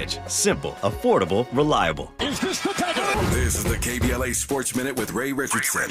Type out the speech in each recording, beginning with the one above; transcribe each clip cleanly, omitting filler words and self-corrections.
edge. Simple, affordable, reliable. Is this the title? This is the KBLA Sports Minute with Ray Richardson.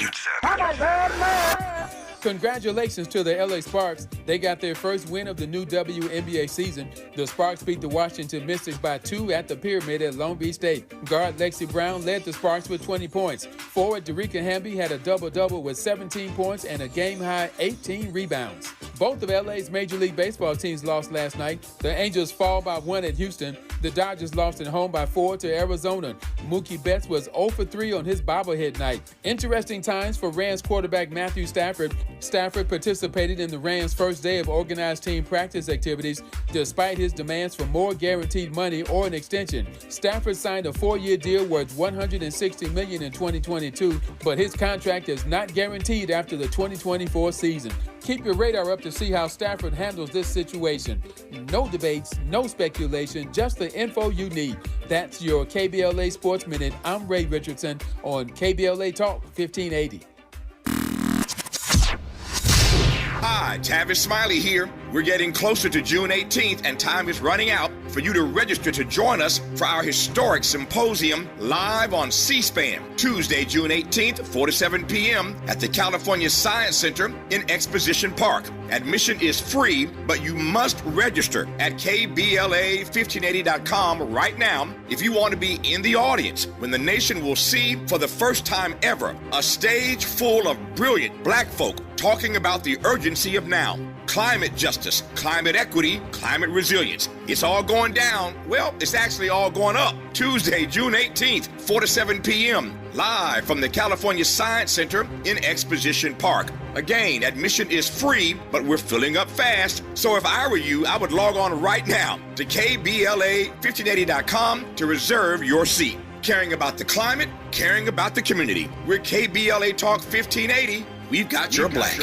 Congratulations to the LA Sparks. They got their first win of the new WNBA season. The Sparks beat the Washington Mystics by 2 at the Pyramid at Long Beach State. Guard Lexi Brown led the Sparks with 20 points. Forward Dereka Hamby had a double-double with 17 points and a game-high 18 rebounds. Both of LA's Major League Baseball teams lost last night. The Angels fall by 1 at Houston. The Dodgers lost at home by 4 to Arizona. Mookie Betts was 0 for 3 on his bobblehead night. Interesting times for Rams quarterback Matthew Stafford. Stafford participated in the Rams' first day of organized team practice activities despite his demands for more guaranteed money or an extension. Stafford signed a 4-year deal worth $160 million in 2022, but his contract is not guaranteed after the 2024 season. Keep your radar up to see how Stafford handles this situation. No debates, no speculation, just the info you need. That's your KBLA Sports Minute. I'm Ray Richardson on KBLA Talk 1580. Hi, Tavis Smiley here. We're getting closer to June 18th, and time is running out for you to register to join us for our historic symposium live on C-SPAN, Tuesday, June 18th, 4 to 7 p.m. at the California Science Center in Exposition Park. Admission is free, but you must register at KBLA1580.com right now if you want to be in the audience when the nation will see for the first time ever a stage full of brilliant black folk talking about the urgency of now. Climate justice, climate equity, climate resilience. It's all going down. Well, it's actually all going up. Tuesday, June 18th, 4 to 7 p.m. live from the California Science Center in Exposition Park. Again, admission is free, but we're filling up fast. So if I were you, I would log on right now to KBLA1580.com to reserve your seat. Caring about the climate, caring about the community. We're KBLA Talk 1580. We've got your black.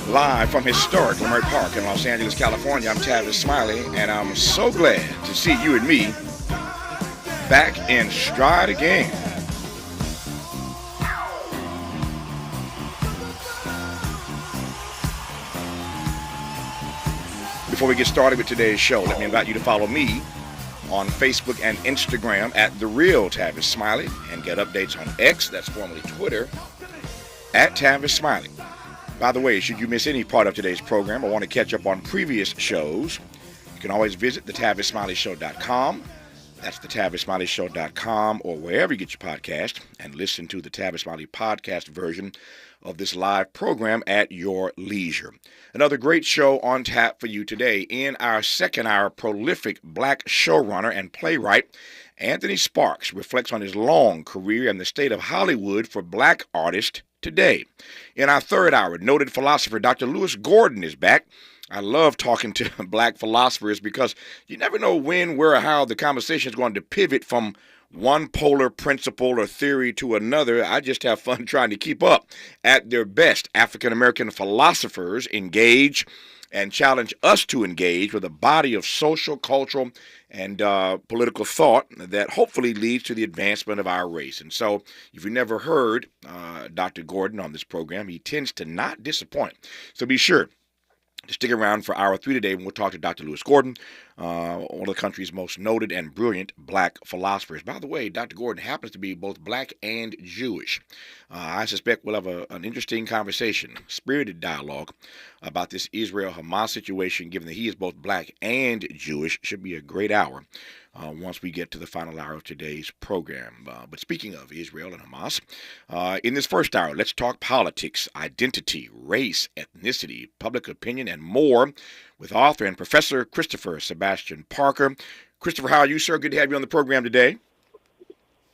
Live from historic Leimert Park in Los Angeles, California, I'm Tavis Smiley, and I'm so glad to see you and me back in stride again. Before we get started with today's show, let me invite you to follow me on Facebook and Instagram at The Real Tavis Smiley and get updates on X, that's formerly Twitter, at Tavis Smiley. By the way, should you miss any part of today's program or want to catch up on previous shows, you can always visit thetavisSmileyShow.com. That's thetavisSmileyShow.com or wherever you get your podcast and listen to the Tavis Smiley podcast version of this live program at your leisure. Another great show on tap for you today. In our second hour, prolific black showrunner and playwright Anthony Sparks reflects on his long career and the state of Hollywood for black artists today. In our third hour, noted philosopher Dr. Lewis Gordon is back. I love talking to black philosophers because you never know when, where, or how the conversation is going to pivot from one polar principle or theory to another. I just have fun trying to keep up. At their best, African-American philosophers engage and challenge us to engage with a body of social, cultural, and political thought that hopefully leads to the advancement of our race. And so, if you never heard Dr. Gordon on this program, he tends to not disappoint. So be sure Stick around for hour 3 today when we'll talk to Dr. Lewis Gordon, one of the country's most noted and brilliant black philosophers. By the way, Dr. Gordon happens to be both black and Jewish. I suspect we'll have an interesting conversation, spirited dialogue about this Israel-Hamas situation, given that he is both black and Jewish. Should be a great hour once we get to the final hour of today's program. But speaking of Israel and Hamas, in this first hour, let's talk politics, identity, race, ethnicity, public opinion, and more with author and Professor Christopher Sebastian Parker. Christopher, how are you, sir? Good to have you on the program today.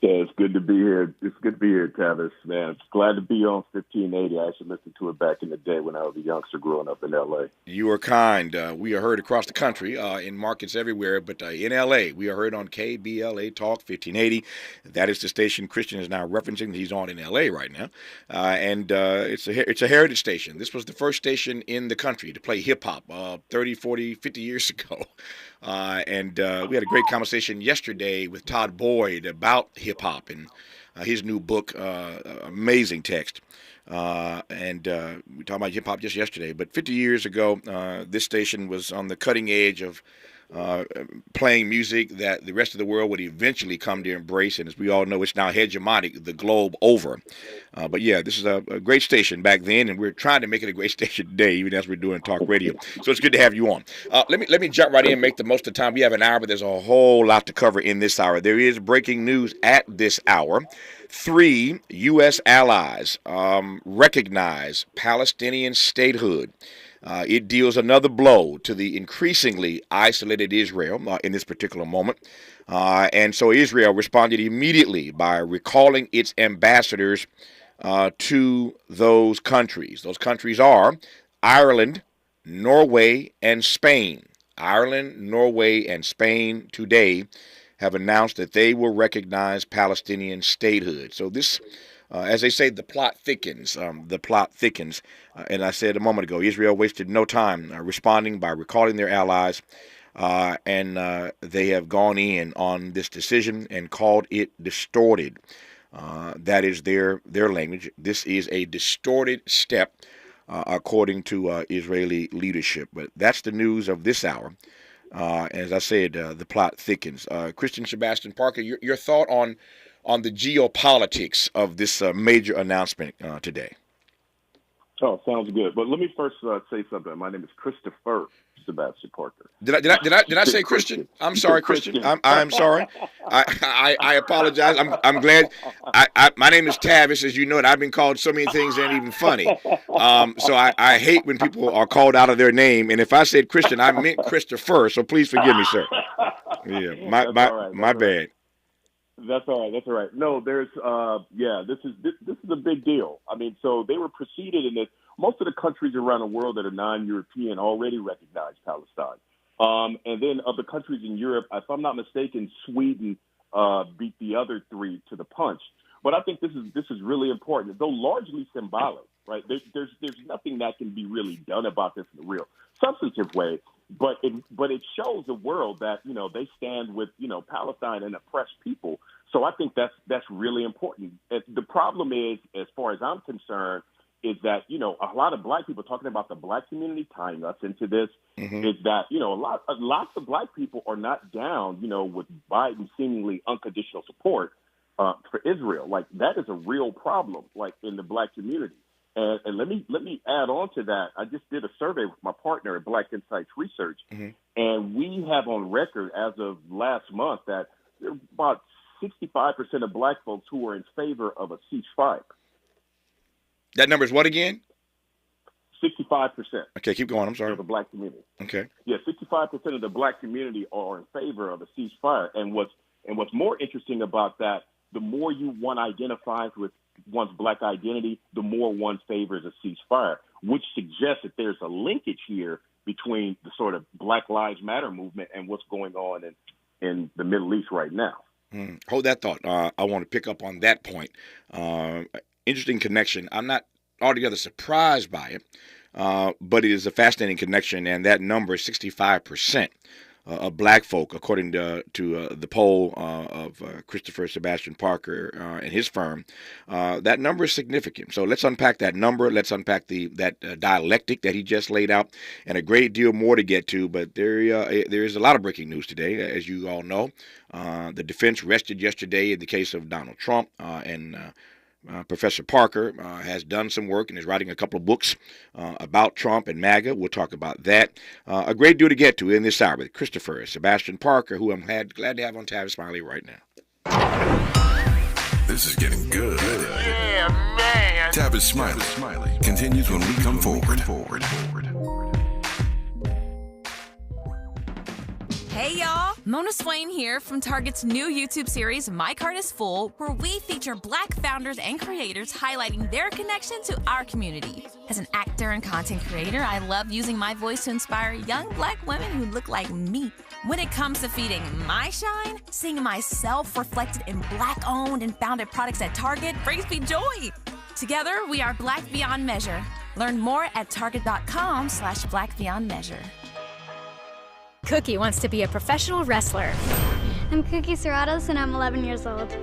Yeah, it's good to be here. It's good to be here, Tavis, man. It's glad to be on 1580. I actually listened to it back in the day when I was a youngster growing up in L.A. You are kind. We are heard across the country in markets everywhere, but in L.A., we are heard on KBLA Talk 1580. That is the station Christian is now referencing. He's on in L.A. right now, and it's a heritage station. This was the first station in the country to play hip-hop 30, 40, 50 years ago. And we had a great conversation yesterday with Todd Boyd about hip-hop and his new book, amazing text. And we talked about hip-hop just yesterday. But 50 years ago, this station was on the cutting edge of playing music that the rest of the world would eventually come to embrace. And as we all know, it's now hegemonic the globe over. But yeah, this is a great station back then, and we're trying to make it a great station today, even as we're doing talk radio. So it's good to have you on. Let me jump right in and make the most of the time. We have an hour, but there's a whole lot to cover in this hour. There is breaking news at this hour. 3 U.S. allies recognize Palestinian statehood. It deals another blow to the increasingly isolated Israel in this particular moment. And so Israel responded immediately by recalling its ambassadors to those countries. Those countries are Ireland, Norway, and Spain. Ireland, Norway, and Spain today have announced that they will recognize Palestinian statehood. So this, as they say, the plot thickens. The plot thickens. And I said a moment ago, Israel wasted no time responding by recalling their allies, and they have gone in on this decision and called it distorted. That is their language. This is a distorted step, according to Israeli leadership. But that's the news of this hour. As I said, the plot thickens. Christian Sebastian Parker, your thought on the geopolitics of this major announcement today. Oh, sounds good. But let me first say something. My name is Christopher Sebastian Parker. Did I say Christian? I'm sorry, Christian. I'm sorry. I apologize. I'm glad. My name is Tavis, as you know, and I've been called so many things that ain't even funny. So I hate when people are called out of their name. And if I said Christian, I meant Christopher. So please forgive me, sir. Yeah, my bad. That's all right. That's all right. No, there's this is a big deal. I mean, so they were preceded in this. Most of the countries around the world that are non-European already recognize Palestine. And then of the countries in Europe, if I'm not mistaken, Sweden beat the other 3 to the punch. But I think this is really important, though largely symbolic, right? There's nothing that can be really done about this in a real substantive way. But it shows the world that, they stand with, Palestine and oppressed people. So I think that's really important. The problem is, as far as I'm concerned, is that, a lot of black people talking about the black community tying us into this, is that, lots of black people are not down, with Biden's seemingly unconditional support for Israel. Like, that is a real problem, like, in the black community. And let me add on to that. I just did a survey with my partner at Black Insights Research, and we have on record as of last month that there are about 65% of black folks who are in favor of a ceasefire. That number is what again? 65%. Okay, keep going. I'm sorry. Of the black community. Okay. Yeah, 65% of the black community are in favor of a ceasefire. And what's more interesting about that, the more one identifies with one's black identity, the more one favors a ceasefire, which suggests that there's a linkage here between the sort of Black Lives Matter movement and what's going on in the Middle East right now. Hold that thought. I want to pick up on that point. Interesting connection. I'm not altogether surprised by it, but it is a fascinating connection, and that number is 65%. of black folk, according to the poll of Christopher Sebastian Parker and his firm. That number is significant. So let's unpack that number. Let's unpack that dialectic that he just laid out, and a great deal more to get to. But there is a lot of breaking news today, as you all know. The defense rested yesterday in the case of Donald Trump, and Professor Parker has done some work and is writing a couple of books about Trump and MAGA. We'll talk about that. A great deal to get to in this hour with Christopher Sebastian Parker, who I'm glad to have on Tavis Smiley right now. This is getting good. Yeah, man. Tavis Smiley continues when we come forward. Hey y'all, Mona Swain here from Target's new YouTube series, My Cart is Full, where we feature Black founders and creators highlighting their connection to our community. As an actor and content creator, I love using my voice to inspire young Black women who look like me. When it comes to feeding my shine, seeing myself reflected in Black-owned and founded products at Target brings me joy. Together, we are Black Beyond Measure. Learn more at target.com/Black Beyond Measure. Cookie wants to be a professional wrestler. I'm Cookie Serratos and I'm 11 years old.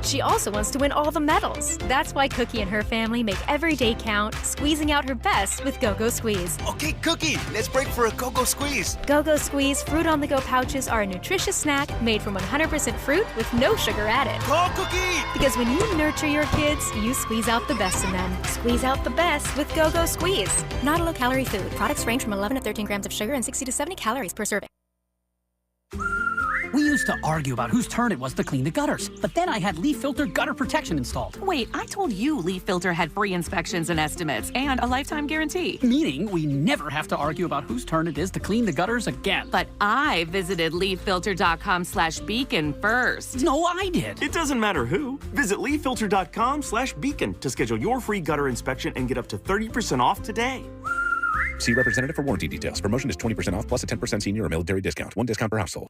She also wants to win all the medals. That's why Cookie and her family make every day count, squeezing out her best with Go-Go Squeeze. Okay, Cookie, let's break for a Go-Go Squeeze. Go-Go Squeeze Fruit on the Go pouches are a nutritious snack made from 100% fruit with no sugar added. Go, Cookie! Because when you nurture your kids, you squeeze out the best in them. Squeeze out the best with Go-Go Squeeze. Not a low-calorie food. Products range from 11 to 13 grams of sugar and 60 to 70 calories per serving. We used to argue about whose turn it was to clean the gutters, but then I had Leaf Filter gutter protection installed. Wait, I told you Leaf Filter had free inspections and estimates and a lifetime guarantee. Meaning we never have to argue about whose turn it is to clean the gutters again. But I visited leaffilter.com/beacon first. No, I did. It doesn't matter who. Visit leaffilter.com/beacon to schedule your free gutter inspection and get up to 30% off today. See representative for warranty details. Promotion is 20% off plus a 10% senior or military discount. One discount per household.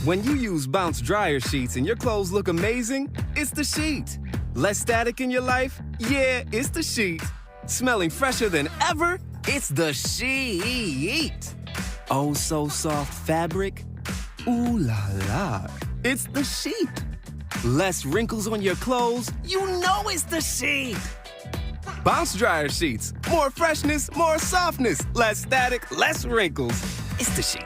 When you use Bounce dryer sheets and your clothes look amazing, it's the sheet. Less static in your life? Yeah, it's the sheet. Smelling fresher than ever? It's the sheet. Oh, so soft fabric? Ooh la la. It's the sheet. Less wrinkles on your clothes? You know it's the sheet. Bounce dryer sheets. More freshness, more softness. Less static, less wrinkles. It's the sheet.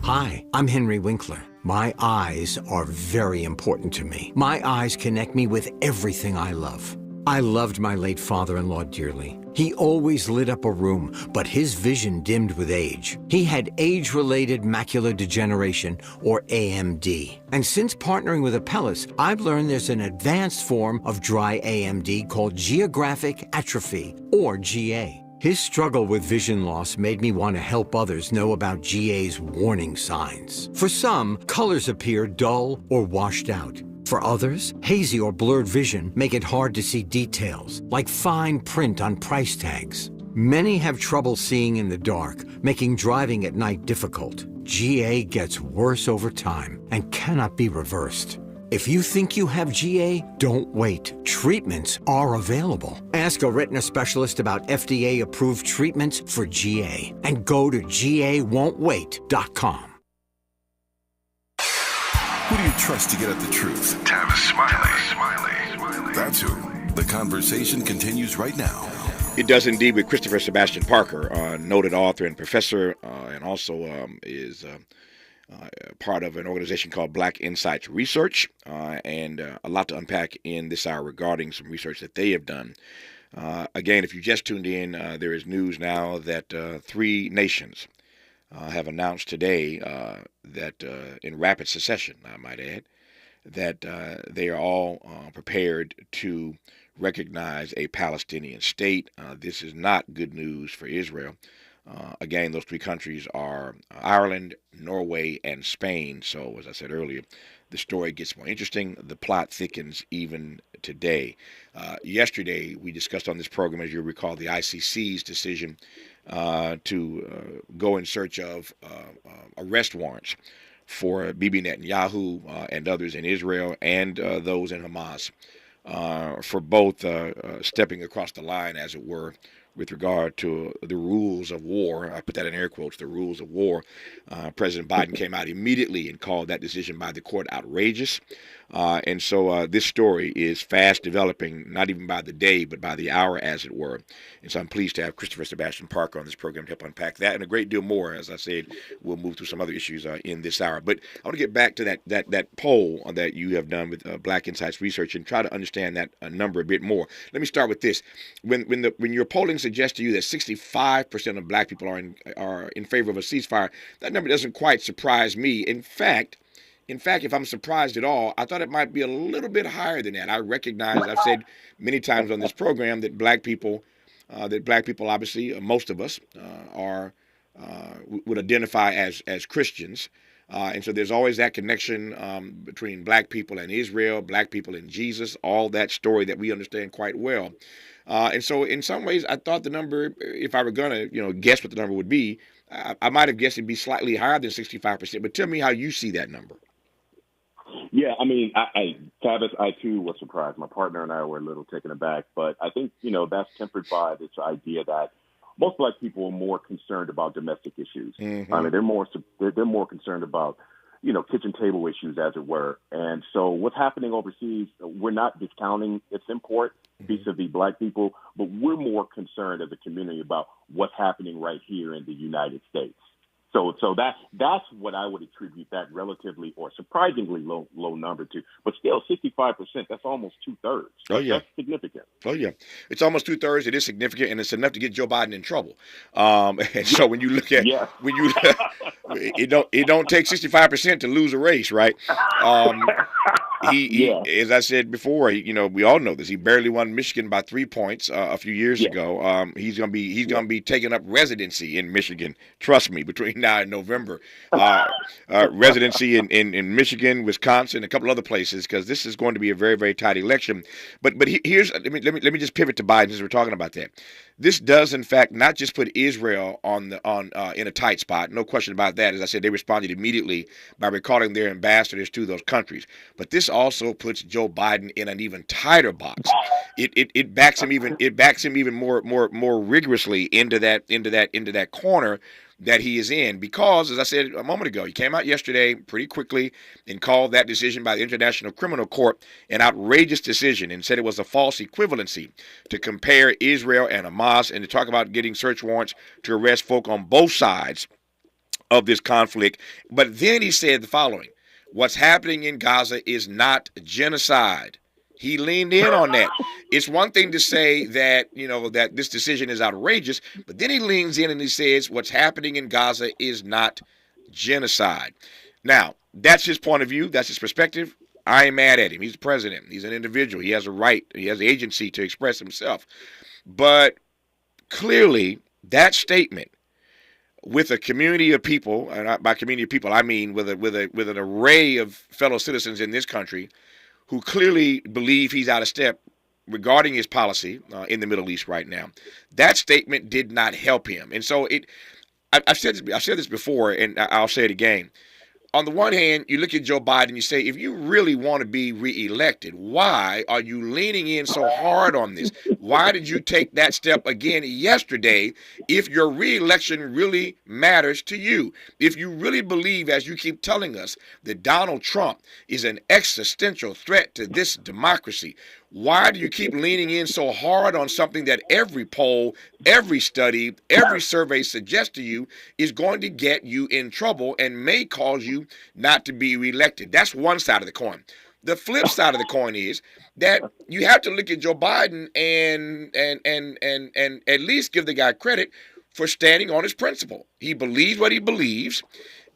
Hi, I'm Henry Winkler. My eyes are very important to me. My eyes connect me with everything I love. I loved my late father-in-law dearly. He always lit up a room, but his vision dimmed with age. He had age-related macular degeneration, or AMD. And since partnering with Apellis, I've learned there's an advanced form of dry AMD called geographic atrophy, or GA. His struggle with vision loss made me want to help others know about GA's warning signs. For some, colors appear dull or washed out. For others, hazy or blurred vision make it hard to see details, like fine print on price tags. Many have trouble seeing in the dark, making driving at night difficult. GA gets worse over time and cannot be reversed. If you think you have GA, don't wait. Treatments are available. Ask a retina specialist about FDA-approved treatments for GA and go to GAWon'tWait.com. Who do you trust to get at the truth? Tavis Smiley. That's who. The conversation continues right now. It does indeed with Christopher Sebastian Parker, noted author and professor, and also is part of an organization called Black Insights Research, and a lot to unpack in this hour regarding some research that they have done. Again, if you just tuned in, there is news now that 3 nations have announced today that in rapid succession, I might add, that they are all prepared to recognize a Palestinian state. This is not good news for Israel. Again, those 3 countries are Ireland, Norway, and Spain. So, as I said earlier, the story gets more interesting. The plot thickens even today. Yesterday, we discussed on this program, as you recall, the ICC's decision to go in search of arrest warrants for Bibi Netanyahu and others in Israel and those in Hamas for both stepping across the line, as it were, with regard to the rules of war. I put that in air quotes, the rules of war. President Biden came out immediately and called that decision by the court outrageous. And so this story is fast developing, not even by the day, but by the hour, as it were. And so I'm pleased to have Christopher Sebastian Parker on this program to help unpack that and a great deal more. As I said, we'll move through some other issues in this hour. But I want to get back to that poll that you have done with Black Insights Research and try to understand that number a bit more. Let me start with this. When your polling suggests to you that 65% of Black people are in favor of a ceasefire, that number doesn't quite surprise me. In fact, if I'm surprised at all, I thought it might be a little bit higher than that. I recognize, I've said many times on this program that black people obviously, most of us would identify as Christians. And so there's always that connection between black people and Israel, black people and Jesus, all that story that we understand quite well. And so in some ways, I thought the number, if I were going to, guess what the number would be, I might have guessed it'd be slightly higher than 65%. But tell me how you see that number. Yeah, I mean, Tavis, I too was surprised. My partner and I were a little taken aback, but I think, that's tempered by this idea that most black people are more concerned about domestic issues. Mm-hmm. I mean, they're more concerned about, kitchen table issues, as it were. And so what's happening overseas, we're not discounting its import vis-a-vis black people, but we're more concerned as a community about what's happening right here in the United States. So that's what I would attribute that relatively or surprisingly low number to. But still, 65%, that's almost 2/3. Oh, yeah. That's significant. Oh, yeah. It's almost 2/3. It is significant, and it's enough to get Joe Biden in trouble. And so when you look at, it don't take 65% to lose a race, right? He as I said before, we all know this. He barely won Michigan by 3 points a few years ago. He's gonna be taking up residency in Michigan. Trust me, between now and November, residency in Michigan, Wisconsin, a couple other places, because this is going to be a very, very tight election. But here's let me just pivot to Biden since we're talking about that. This does, in fact, not just put Israel in a tight spot. No question about that. As I said, they responded immediately by recalling their ambassadors to those countries. But this also puts Joe Biden in an even tighter box. It backs him even more rigorously into that corner that he is in, because, as I said a moment ago, he came out yesterday pretty quickly and called that decision by the International Criminal Court an outrageous decision and said it was a false equivalency to compare Israel and Hamas and to talk about getting search warrants to arrest folk on both sides of this conflict. But then he said the following: what's happening in Gaza is not genocide. He leaned in on that. It's one thing to say that, that this decision is outrageous, but then he leans in and he says what's happening in Gaza is not genocide. Now, that's his point of view. That's his perspective. I ain't mad at him. He's the president. He's an individual. He has a right. He has the agency to express himself. But clearly, that statement with a community of people, and by community of people, I mean with an array of fellow citizens in this country who clearly believe he's out of step regarding his policy in the Middle East right now. That statement did not help him. And so I've said this before, and I'll say it again. On the one hand, you look at Joe Biden and you say, if you really want to be reelected, why are you leaning in so hard on this? Why did you take that step again yesterday if your reelection really matters to you? If you really believe, as you keep telling us, that Donald Trump is an existential threat to this democracy, why do you keep leaning in so hard on something that every poll, every study, every survey suggests to you is going to get you in trouble and may cause you not to be reelected? That's one side of the coin. The flip side of the coin is that you have to look at Joe Biden and at least give the guy credit for standing on his principle. He believes what he believes.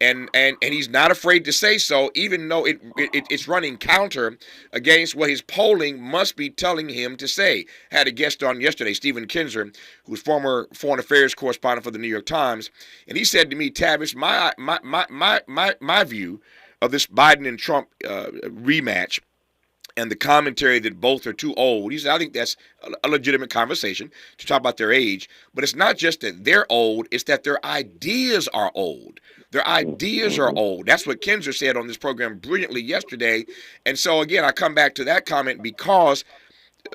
And he's not afraid to say so, even though it's running counter against what his polling must be telling him to say. Had a guest on yesterday, Stephen Kinzer, who's former foreign affairs correspondent for the New York Times, and he said to me, Tavis, my view of this Biden and Trump rematch and the commentary that both are too old. He said, I think that's a legitimate conversation to talk about their age, but it's not just that they're old, it's that their ideas are old. Their ideas are old. That's what Kinzer said on this program brilliantly yesterday. And so, again, I come back to that comment because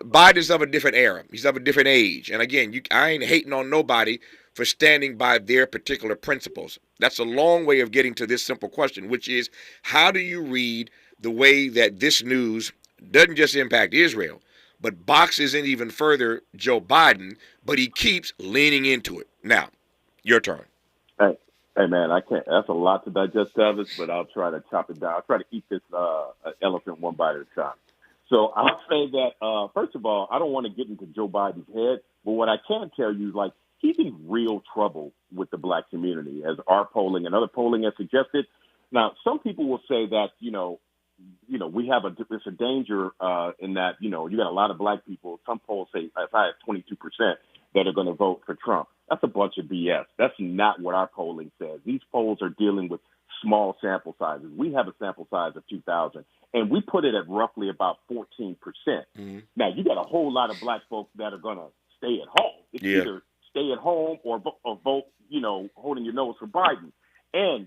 Biden's of a different era. He's of a different age. And again, I ain't hating on nobody for standing by their particular principles. That's a long way of getting to this simple question, which is, how do you read the way that this news doesn't just impact Israel, but boxes in even further Joe Biden, but he keeps leaning into it? Now, your turn. Hey man, I can't. That's a lot to digest, Tavis, but I'll try to chop it down. I'll try to eat this elephant one bite at a time. So I'll say that, first of all, I don't want to get into Joe Biden's head, but what I can tell you is, like, he's in real trouble with the black community, as our polling and other polling has suggested. Now, some people will say that, we have it's a danger in that, you got a lot of black people. Some polls say as high as 22% that are going to vote for Trump. That's a bunch of BS. That's not what our polling says. These polls are dealing with small sample sizes. We have a sample size of 2,000, and we put it at roughly about 14%. Mm-hmm. Now, you got a whole lot of black folks that are going to stay at home. It's either stay at home or vote, holding your nose for Biden. And,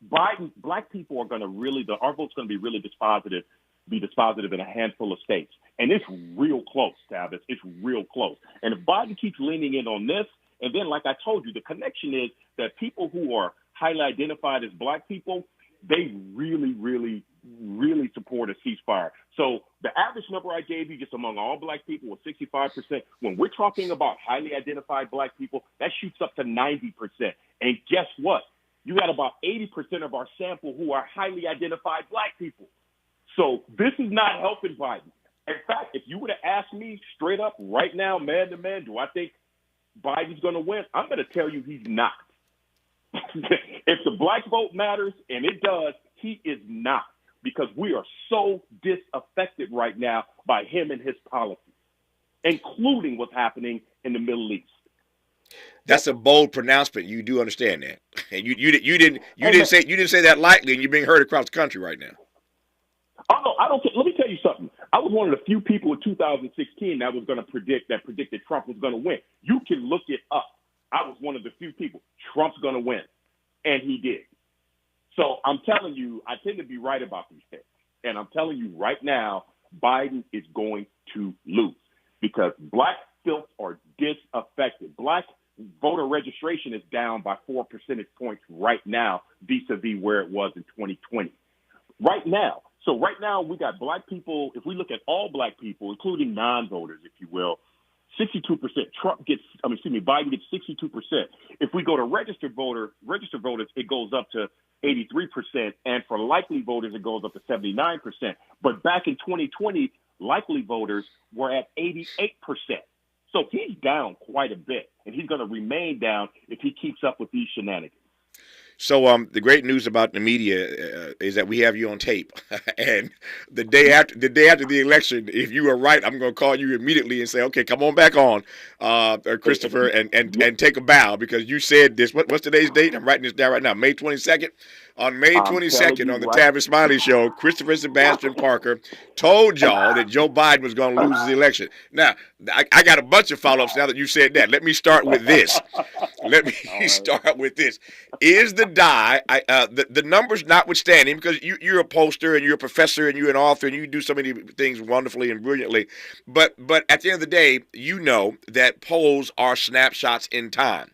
Biden, black people are going to our vote's going to be really dispositive in a handful of states. And it's real close, Tavis. It's real close. And if Biden keeps leaning in on this, and then, like I told you, the connection is that people who are highly identified as black people, they really, really, really support a ceasefire. So the average number I gave you just among all black people was 65%. When we're talking about highly identified black people, that shoots up to 90%. And guess what? You got about 80% of our sample who are highly identified black people. So this is not helping Biden. In fact, if you would have asked me straight up right now, man to man, do I think Biden's going to win? I'm going to tell you he's not. If the black vote matters, and it does, he is not, because we are so disaffected right now by him and his policies, including what's happening in the Middle East. That's a bold pronouncement. You do understand that, and you didn't say that lightly, and you're being heard across the country right now. Oh no, I don't. Let me tell you something. I was one of the few people in 2016 that predicted Trump was going to win. You can look it up. I was one of the few people. Trump's going to win, and he did. So I'm telling you, I tend to be right about these things, and I'm telling you right now, Biden is going to lose because black folks are disaffected. Black voter registration is down by 4 percentage points right now, vis-a-vis where it was in 2020. Right now. So right now we got black people. If we look at all black people, including non-voters, if you will, 62%. Biden gets 62%. If we go to registered voters, it goes up to 83%, and for likely voters, it goes up to 79%. But back in 2020, likely voters were at 88%. So he's down quite a bit, and he's going to remain down if he keeps up with these shenanigans. So the great news about the media is that we have you on tape, and the day after the election, if you are right, I'm going to call you immediately and say, okay, come on back on, Christopher, and take a bow, because you said this. What's today's date? I'm writing this down right now, May 22nd. On May 22nd, on the Tavis Smiley Show, Christopher Sebastian Parker told y'all that Joe Biden was going to lose the election. Now, I got a bunch of follow-ups now that you said that. Let me start with this. Start with this. Is the die, the numbers notwithstanding, because you're a pollster and you're a professor and you're an author and you do so many things wonderfully and brilliantly, but at the end of the day, you know that polls are snapshots in time.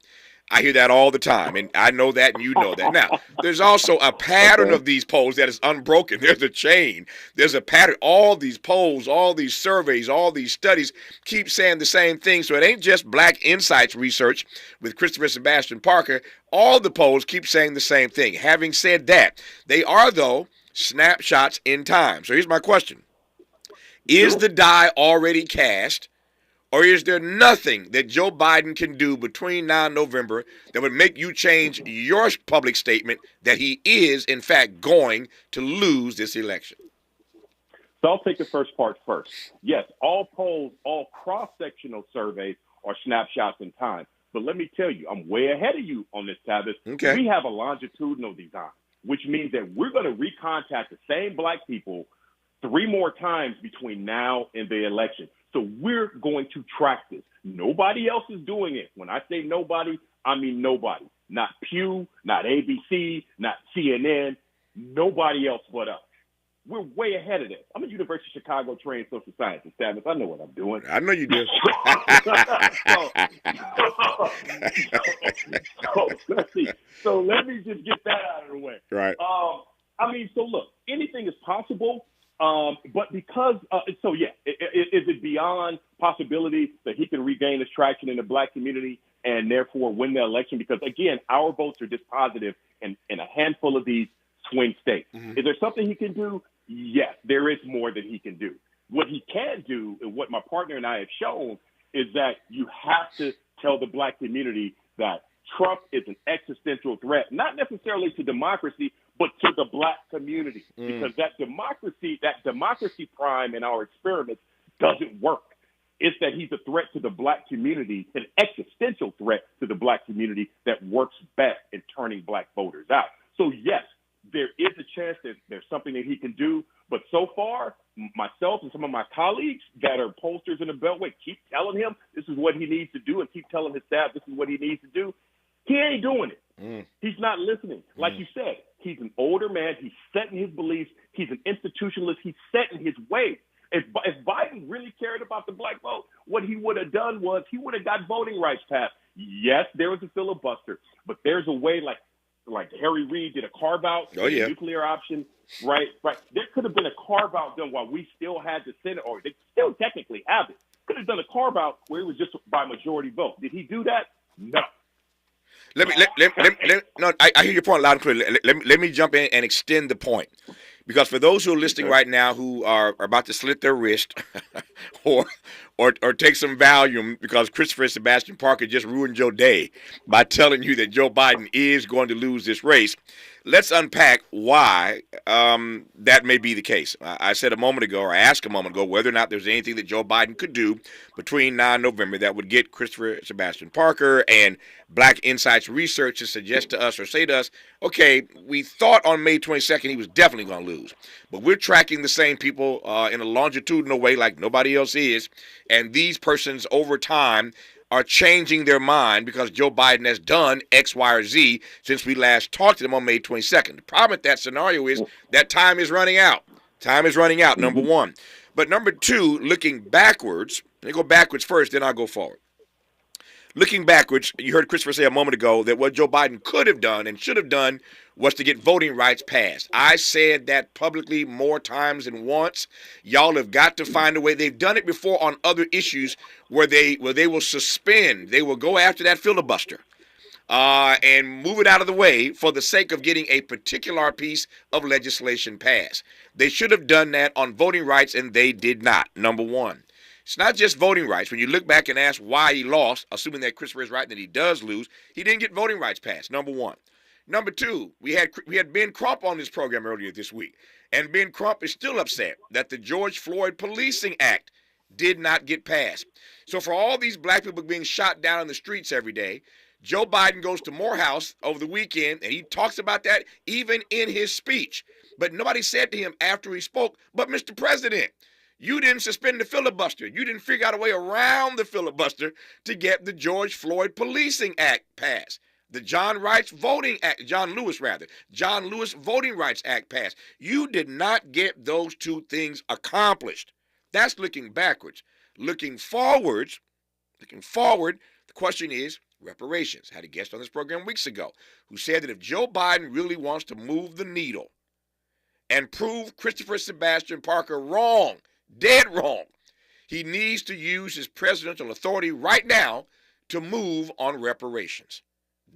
I hear that all the time, and I know that, and you know that. Now, there's also a pattern of these polls that is unbroken. There's a chain. There's a pattern. All these polls, all these surveys, all these studies keep saying the same thing. So it ain't just Black Insights research with Christopher Sebastian Parker. All the polls keep saying the same thing. Having said that, they are, though, snapshots in time. So here's my question. Is the die already cast? Or is there nothing that Joe Biden can do between now and November that would make you change your public statement that he is, in fact, going to lose this election? So I'll take the first part first. Yes, all polls, all cross-sectional surveys are snapshots in time. But let me tell you, I'm way ahead of you on this, Tavis. Okay. We have a longitudinal design, which means that we're going to recontact the same black people 3 more times between now and the election. So we're going to track this. Nobody else is doing it. When I say nobody, I mean nobody. Not Pew, not ABC, not CNN, nobody else but us. we're way ahead of this. I'm a University of Chicago trained social scientist, Tavis. I know what I'm doing. I know you do. So let me just get that out of the way. Right. So look, anything is possible. But because, is it beyond possibility that he can regain his traction in the black community and therefore win the election? Because, again, our votes are dispositive in a handful of these swing states. Mm-hmm. Is there something he can do? Yes, there is more that he can do. What he can do, and what my partner and I have shown, is that you have to tell the black community that Trump is an existential threat, not necessarily to democracy, but to the black community, because that democracy prime in our experiments doesn't work. It's that he's a threat to the black community, an existential threat to the black community that works best in turning black voters out. So yes, there is a chance that there's something that he can do, but so far, myself and some of my colleagues that are pollsters in the Beltway keep telling him this is what he needs to do and keep telling his staff this is what he needs to do. He ain't doing it. He's not listening. Like you said, he's an older man. He's set in his beliefs. He's an institutionalist. He's set in his ways. If Biden really cared about the black vote, what he would have done was he would have got voting rights passed. Yes, there was a filibuster, but there's a way like Harry Reid did a carve-out, the nuclear option, right? There could have been a carve-out done while we still had the Senate, or they still technically have it. Could have done a carve-out where it was just by majority vote. Did he do that? No. I hear your point loud and clear. Let me jump in and extend the point. Because for those who are listening right now who are about to slit their wrist or take some Valium because Christopher and Sebastian Parker just ruined your day by telling you that Joe Biden is going to lose this race, let's unpack why that may be the case. I said a moment ago, or I asked a moment ago, whether or not there's anything that Joe Biden could do between now and November that would get Christopher Sebastian Parker and Black Insights Research to suggest to us or say to us, okay, we thought on May 22nd he was definitely going to lose. But we're tracking the same people in a longitudinal way like nobody else is. And these persons over time are changing their mind because Joe Biden has done X, Y, or Z since we last talked to them on May 22nd. The problem with that scenario is that time is running out. Time is running out, number one. But number two, looking backwards, let me go backwards first, then I'll go forward. Looking backwards, you heard Christopher say a moment ago that what Joe Biden could have done and should have done was to get voting rights passed. I said that publicly more times than once. Y'all have got to find a way. They've done it before on other issues where they will suspend. They will go after that filibuster and move it out of the way for the sake of getting a particular piece of legislation passed. They should have done that on voting rights, and they did not, number one. It's not just voting rights. When you look back and ask why he lost, assuming that Christopher is right and that he does lose, he didn't get voting rights passed, number one. Number two, we had Ben Crump on this program earlier this week, and Ben Crump is still upset that the George Floyd Policing Act did not get passed. So for all these black people being shot down in the streets every day, Joe Biden goes to Morehouse over the weekend, and he talks about that even in his speech. But nobody said to him after he spoke, but Mr. President, you didn't suspend the filibuster. You didn't figure out a way around the filibuster to get the George Floyd Policing Act passed. The John Lewis Voting Rights Act passed. You did not get those two things accomplished. That's looking backwards. Looking forward, the question is reparations. I had a guest on this program weeks ago who said that if Joe Biden really wants to move the needle and prove Christopher Sebastian Parker wrong, dead wrong, he needs to use his presidential authority right now to move on reparations.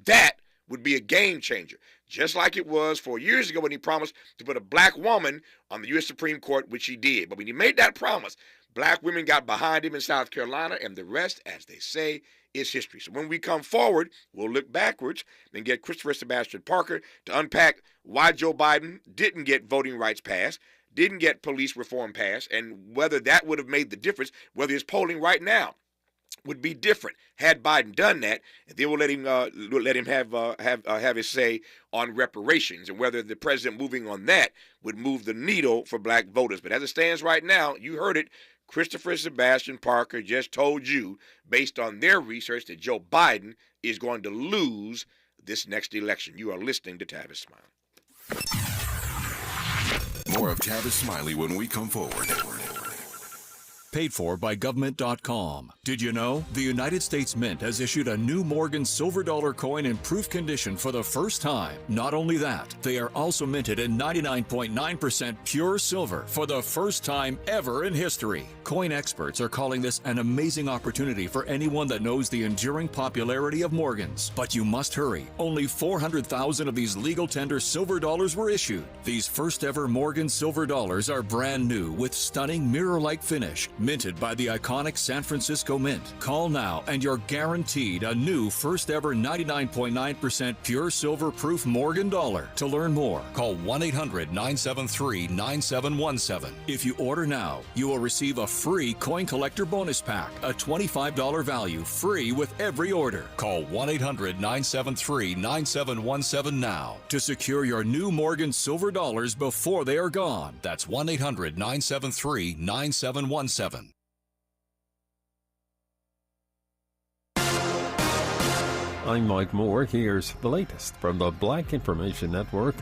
That would be a game changer, just like it was 4 years ago when he promised to put a black woman on the U.S. Supreme Court, which he did. But when he made that promise, black women got behind him in South Carolina, and the rest, as they say, is history. So when we come forward, we'll look backwards and get Christopher Sebastian Parker to unpack why Joe Biden didn't get voting rights passed, didn't get police reform passed, and whether that would have made the difference, whether his polling right now would be different had Biden done that. And then we'll let him have his say on reparations and whether the president moving on that would move the needle for black voters. But as it stands right now, you heard it. Christopher Sebastian Parker just told you, based on their research, that Joe Biden is going to lose this next election. You are listening to Tavis Smiley. More of Tavis Smiley when we come forward. Paid for by government.com. Did you know the United States Mint has issued a new Morgan silver dollar coin in proof condition for the first time? Not only that, they are also minted in 99.9% pure silver for the first time ever in history. Coin experts are calling this an amazing opportunity for anyone that knows the enduring popularity of Morgans. But you must hurry. Only 400,000 of these legal tender silver dollars were issued. These first ever Morgan silver dollars are brand new with stunning mirror-like finish. Minted by the iconic San Francisco Mint. Call now and you're guaranteed a new first ever 99.9% pure silver proof Morgan dollar. To learn more, call 1-800-973-9717. If you order now, you will receive a free coin collector bonus pack, a $25 value, free with every order. Call 1-800-973-9717 now to secure your new Morgan silver dollars before they are gone. That's 1-800-973-9717. I'm Mike Moore. Here's the latest from the Black Information Network.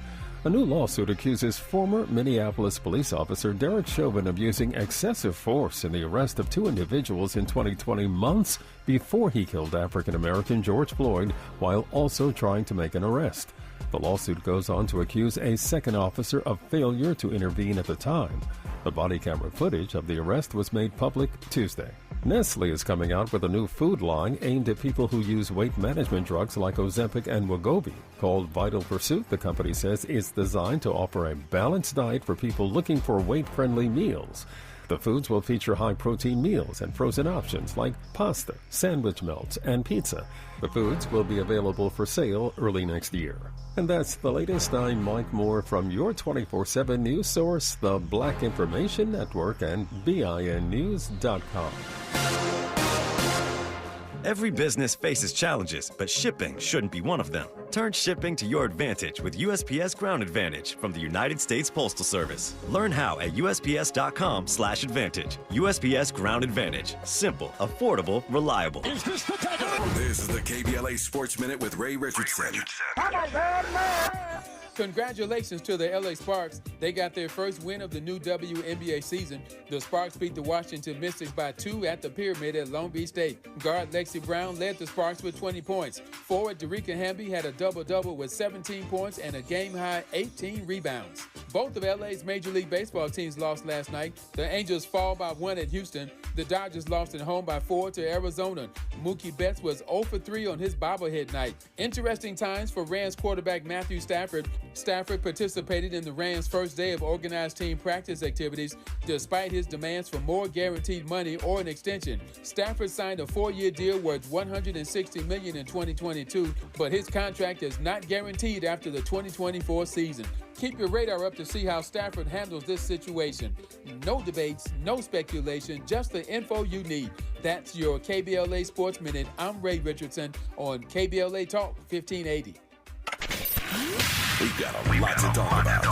A new lawsuit accuses former Minneapolis police officer Derek Chauvin of using excessive force in the arrest of two individuals in 2020, months before he killed African-American George Floyd while also trying to make an arrest. The lawsuit goes on to accuse a second officer of failure to intervene at the time. The body camera footage of the arrest was made public Tuesday. Nestle is coming out with a new food line aimed at people who use weight management drugs like Ozempic and Wegovy. Called Vital Pursuit, the company says it's designed to offer a balanced diet for people looking for weight-friendly meals. The foods will feature high-protein meals and frozen options like pasta, sandwich melts, and pizza. The foods will be available for sale early next year. And that's the latest. I'm Mike Moore from your 24/7 news source, the Black Information Network, and BINnews.com. Every business faces challenges, but shipping shouldn't be one of them. Turn shipping to your advantage with USPS Ground Advantage from the United States Postal Service. Learn how at USPS.com/advantage. USPS Ground Advantage. Simple, affordable, reliable. This is the KBLA Sports Minute with Ray Richardson. Congratulations to the LA Sparks. They got their first win of the new WNBA season. The Sparks beat the Washington Mystics by 2 at the Pyramid at Long Beach State. Guard Lexi Brown led the Sparks with 20 points. Forward Derika Hamby had a double-double with 17 points and a game-high 18 rebounds. Both of LA's Major League Baseball teams lost last night. The Angels fall by 1 at Houston. The Dodgers lost at home by 4 to Arizona. Mookie Betts was 0 for 3 on his bobblehead night. Interesting times for Rams quarterback Matthew Stafford. Stafford participated in the Rams' first day of organized team practice activities despite his demands for more guaranteed money or an extension. Stafford signed a 4-year deal worth $160 million in 2022, but his contract is not guaranteed after the 2024 season. Keep your radar up to see how Stafford handles this situation. No debates, no speculation, just the info you need. That's your KBLA Sports Minute. I'm Ray Richardson on KBLA Talk 1580. We've got a lot to talk about.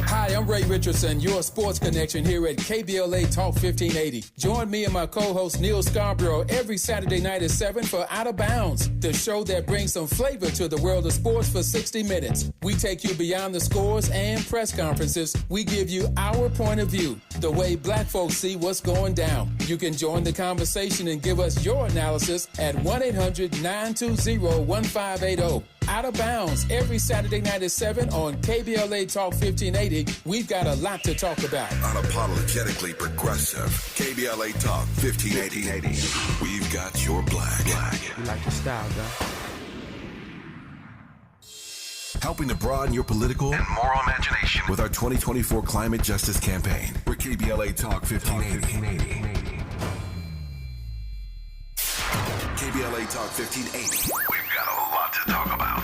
Hi, I'm Ray Richardson, your sports connection here at KBLA Talk 1580. Join me and my co-host Neil Scarborough every Saturday night at 7 for Out of Bounds, the show that brings some flavor to the world of sports for 60 minutes. We take you beyond the scores and press conferences. We give you our point of view, the way black folks see what's going down. You can join the conversation and give us your analysis at 1-800-920-1580. Out of Bounds every Saturday night at 7 on KBLA Talk 1580. We've got a lot to talk about. Unapologetically progressive. KBLA Talk 1580. We've got your black. You like the style, though. Helping to broaden your political and moral imagination with our 2024 climate justice campaign. We're KBLA Talk 1580. KBLA Talk 1580. We've got a lot to talk about.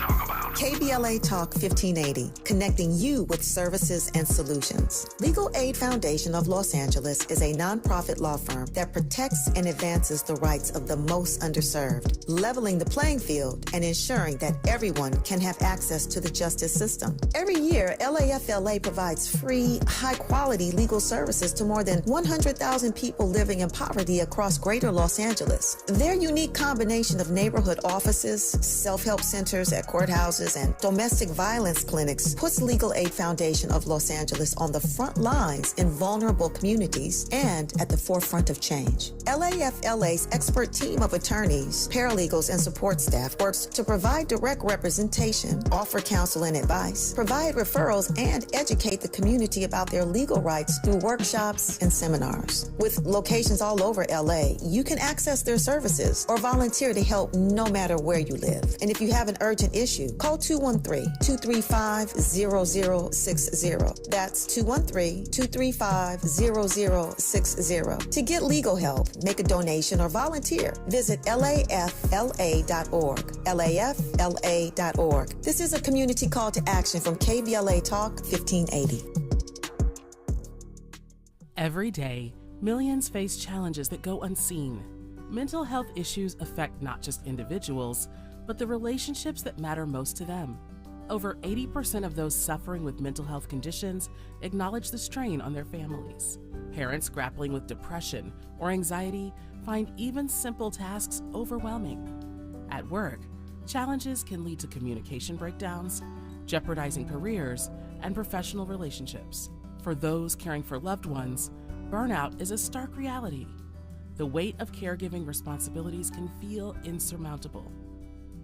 KBLA Talk 1580, connecting you with services and solutions. Legal Aid Foundation of Los Angeles is a nonprofit law firm that protects and advances the rights of the most underserved, leveling the playing field and ensuring that everyone can have access to the justice system. Every year, LAFLA provides free, high-quality legal services to more than 100,000 people living in poverty across greater Los Angeles. Their unique combination of neighborhood offices, self-help centers at courthouses, services and domestic violence clinics puts Legal Aid Foundation of Los Angeles on the front lines in vulnerable communities and at the forefront of change. LAFLA's expert team of attorneys, paralegals, and support staff works to provide direct representation, offer counsel and advice, provide referrals, and educate the community about their legal rights through workshops and seminars. With locations all over LA, you can access their services or volunteer to help no matter where you live. And if you have an urgent issue, call 213-235-0060. That's 213-235-0060. To get legal help, make a donation, or volunteer, visit lafla.org. lafla.org. This is a community call to action from KBLA Talk 1580. Every day, millions face challenges that go unseen. Mental health issues affect not just individuals, but the relationships that matter most to them. Over 80% of those suffering with mental health conditions acknowledge the strain on their families. Parents grappling with depression or anxiety find even simple tasks overwhelming. At work, challenges can lead to communication breakdowns, jeopardizing careers and professional relationships. For those caring for loved ones, burnout is a stark reality. The weight of caregiving responsibilities can feel insurmountable.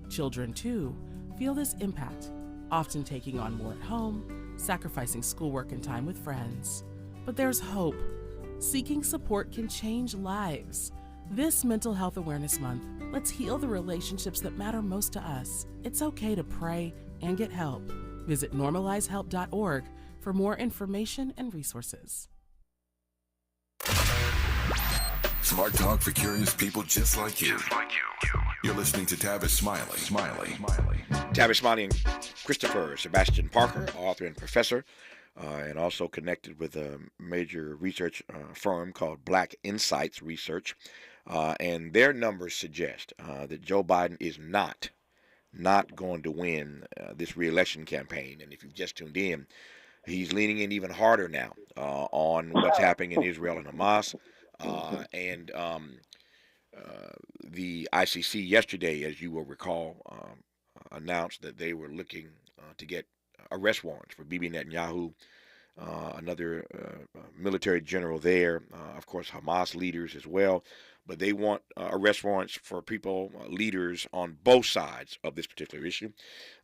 Children, too, feel this impact, often taking on more at home, sacrificing schoolwork and time with friends. But there's hope. Seeking support can change lives. This Mental Health Awareness Month, let's heal the relationships that matter most to us. It's okay to pray and get help. Visit normalizehelp.org for more information and resources. Smart talk for curious people just like you. You're listening to Tavis Smiley. Tavis Smiley and Christopher Sebastian Parker, author and professor, and also connected with a major research firm called Black Insights Research. And their numbers suggest that Joe Biden is not going to win this re-election campaign. And if you've just tuned in, he's leaning in even harder now on what's happening in Israel and Hamas. The ICC yesterday, as you will recall, announced that they were looking to get arrest warrants for Bibi Netanyahu, another military general there, of course, Hamas leaders as well. But they want arrest warrants for people, leaders on both sides of this particular issue.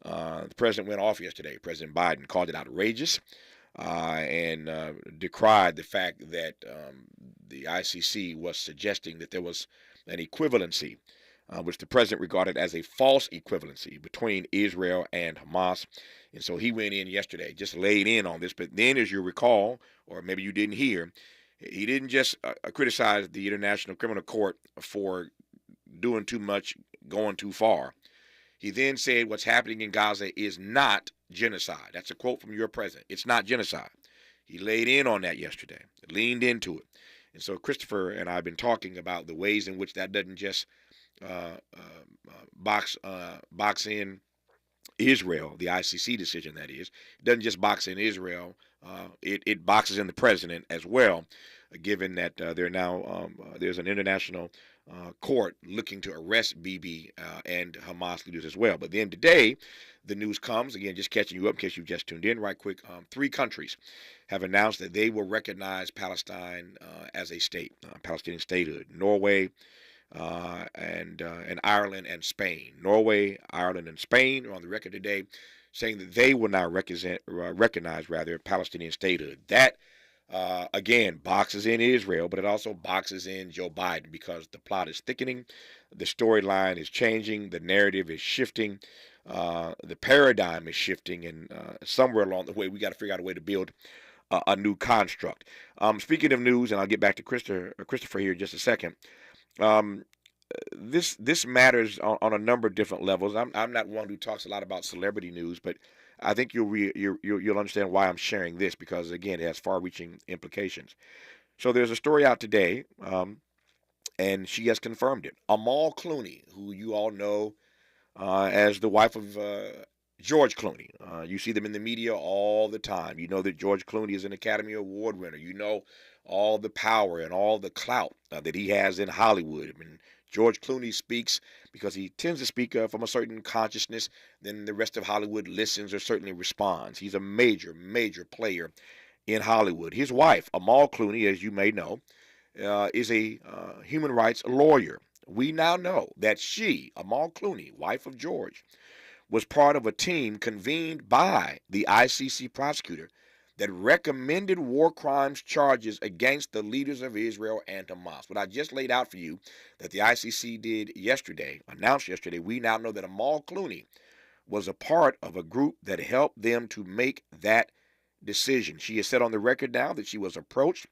The president went off yesterday. President Biden called it outrageous and decried the fact that the ICC was suggesting that there was an equivalency, which the president regarded as a false equivalency between Israel and Hamas. And so he went in yesterday, just laid in on this. But then, as you recall, or maybe you didn't hear, he didn't just criticize the International Criminal Court for doing too much, going too far. He then said what's happening in Gaza is not genocide. That's a quote from your president. It's not genocide. He laid in on that yesterday, leaned into it. And so Christopher and I have been talking about the ways in which that doesn't just box in Israel, the ICC decision that is. It doesn't just box in Israel. It boxes in the president as well, given that there's an international court looking to arrest Bibi and Hamas leaders as well. But then today, the news comes, again, just catching you up in case you just tuned in right quick, 3 countries have announced that they will recognize Palestine as a state, Palestinian statehood. Norway, and Ireland and Spain. Norway, Ireland, and Spain are on the record today saying that they will now recognize Palestinian statehood. That, again, boxes in Israel, but it also boxes in Joe Biden because the plot is thickening, the storyline is changing, the narrative is shifting, the paradigm is shifting, and somewhere along the way, we got to figure out a way to build a new construct. Speaking of news, and I'll get back to Christopher here in just a second. This matters on a number of different levels. I'm not one who talks a lot about celebrity news, but I think you'll understand why I'm sharing this because, again, it has far-reaching implications. So there's a story out today, and she has confirmed it. Amal Clooney, who you all know as the wife of George Clooney, You see them in the media all the time. You know that George Clooney is an Academy Award winner. You know all the power and all the clout that he has in Hollywood. I mean, George Clooney speaks because he tends to speak from a certain consciousness. Then the rest of Hollywood listens or certainly responds. He's a major, major player in Hollywood. His wife, Amal Clooney, as you may know, is a human rights lawyer. We now know that she, Amal Clooney, wife of George, was part of a team convened by the ICC prosecutor that recommended war crimes charges against the leaders of Israel and Hamas. What I just laid out for you that the ICC did yesterday, announced yesterday, we now know that Amal Clooney was a part of a group that helped them to make that decision. She has said on the record now that she was approached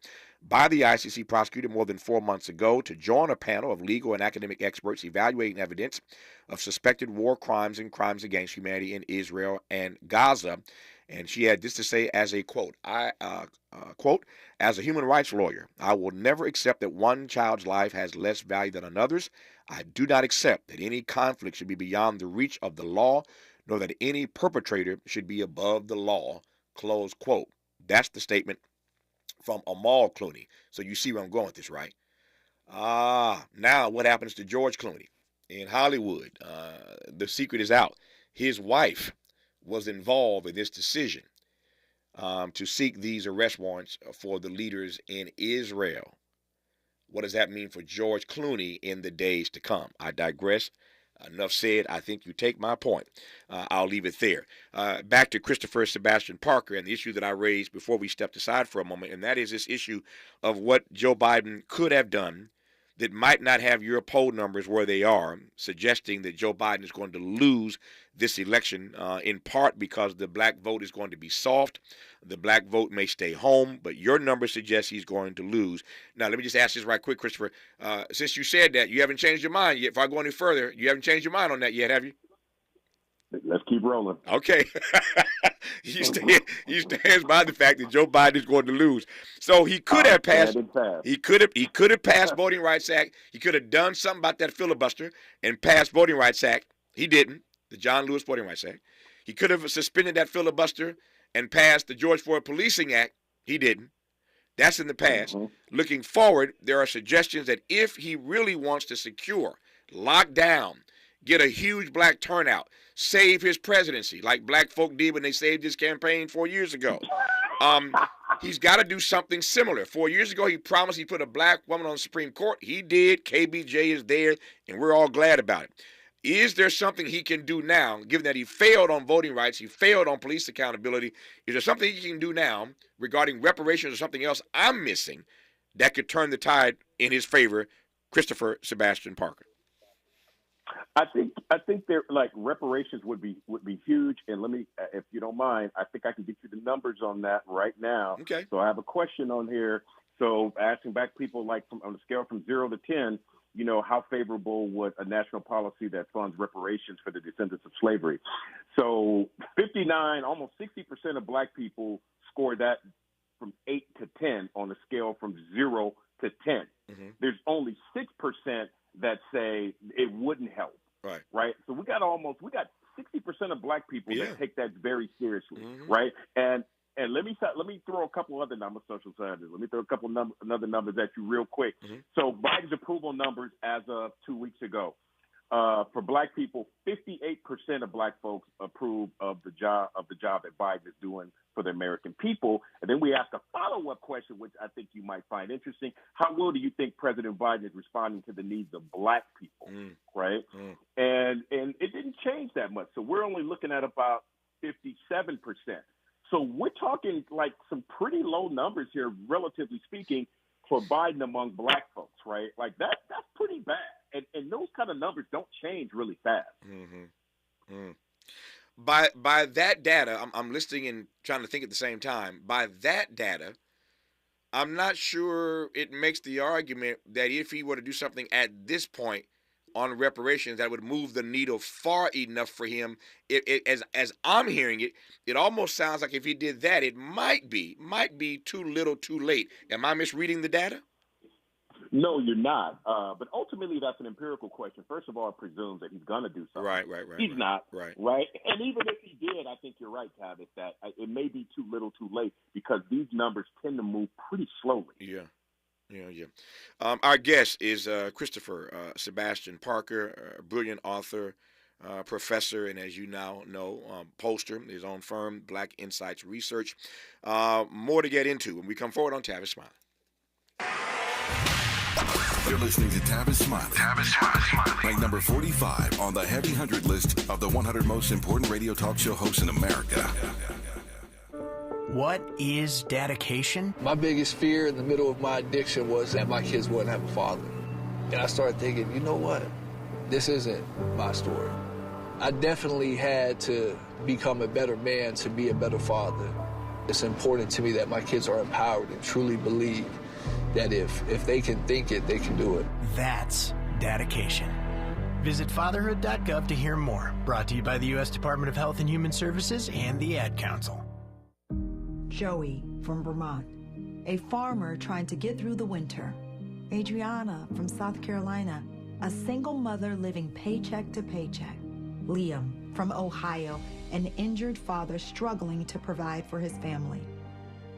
by the ICC prosecutor more than 4 months ago to join a panel of legal and academic experts evaluating evidence of suspected war crimes and crimes against humanity in Israel and Gaza. And she had this to say as a quote, quote, as a human rights lawyer, I will never accept that one child's life has less value than another's. I do not accept that any conflict should be beyond the reach of the law, nor that any perpetrator should be above the law, close quote. That's the statement from Amal Clooney. So you see where I'm going with this, right? Now what happens to George Clooney in Hollywood? The secret is out. His wife was involved in this decision to seek these arrest warrants for the leaders in Israel. What does that mean for George Clooney in the days to come? I digress. Enough said. I think you take my point. I'll leave it there. Back to Christopher Sebastian Parker and the issue that I raised before we stepped aside for a moment, and that is this issue of what Joe Biden could have done that might not have your poll numbers where they are, suggesting that Joe Biden is going to lose this election in part because the black vote is going to be soft. The black vote may stay home, but your numbers suggest he's going to lose. Now, let me just ask this right quick, Christopher. Since you said that, you haven't changed your mind yet. If I go any further, you haven't changed your mind on that yet, have you? Let's keep rolling. Okay. he stands by the fact that Joe Biden is going to lose. So he could have passed. He could have passed Voting Rights Act. He could have done something about that filibuster and passed Voting Rights Act. He didn't. The John Lewis Voting Rights Act. He could have suspended that filibuster and passed the George Floyd Policing Act. He didn't. That's in the past. Looking forward, there are suggestions that if he really wants to secure, lock down, get a huge black turnout, save his presidency like black folk did when they saved his campaign 4 years ago. He's got to do something similar. 4 years ago, he promised he'd put a black woman on the Supreme Court. He did. KBJ is there, and we're all glad about it. Is there something he can do now, given that he failed on voting rights, he failed on police accountability? Is there something he can do now regarding reparations or something else I'm missing that could turn the tide in his favor, Christopher Sebastian Parker? I think there like reparations would be huge, and let me, if you don't mind, I think I can get you the numbers on that right now. Okay. So I have a question on here. So asking back people like on a scale from 0 to 10, you know, how favorable would a national policy that funds reparations for the descendants of slavery? So 59, almost 60% of black people scored that from 8 to 10 on a scale from 0 to 10. Mm-hmm. There's only 6% that say it wouldn't help. Right. So we got 60% of black people that take that very seriously. Mm-hmm. Right. And let me throw a couple other numbers, social scientists. Let me throw a couple other numbers at you real quick. Mm-hmm. So Biden's approval numbers as of 2 weeks ago. For black people, 58% of black folks approve of the job that Biden is doing for the American people. And then we ask a follow-up question, which I think you might find interesting. How well do you think President Biden is responding to the needs of black people? Right? And it didn't change that much. So we're only looking at about 57%. So we're talking like some pretty low numbers here, relatively speaking, for Biden among black folks, right? Like that's pretty bad. And those kind of numbers don't change really fast. Mm-hmm. By that data, I'm listening and trying to think at the same time. By that data, I'm not sure it makes the argument that if he were to do something at this point on reparations, that would move the needle far enough for him. As I'm hearing it, it almost sounds like if he did that, it might be too little, too late. Am I misreading the data? No, you're not. But ultimately, that's an empirical question. First of all, it presumes that he's going to do something. Right. He's not. Right. And even if he did, I think you're you're right, Tavis, that it may be too little too late because these numbers tend to move pretty slowly. Yeah. Our guest is Christopher Sebastian Parker, a brilliant author, professor, and as you now know, pollster, his own firm, Black Insights Research. More to get into when we come forward on Tavis Smiley. You're listening to Tavis Smiley. Ranked number 45 on the Heavy 100 list of the 100 most important radio talk show hosts in America. What is dedication? My biggest fear in the middle of my addiction was that my kids wouldn't have a father. And I started thinking, you know what? This isn't my story. I definitely had to become a better man to be a better father. It's important to me that my kids are empowered and truly believe that if they can think it, they can do it. That's dedication. Visit fatherhood.gov to hear more. Brought to you by the U.S. Department of Health and Human Services and the Ad Council. Joey from Vermont, a farmer trying to get through the winter. Adriana from South Carolina, a single mother living paycheck to paycheck. Liam from Ohio, an injured father struggling to provide for his family.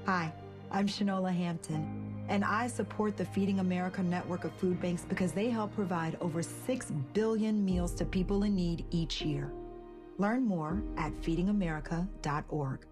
Hi, I'm Shanola Hampton, and I support the Feeding America network of food banks because they help provide over 6 billion meals to people in need each year. Learn more at feedingamerica.org.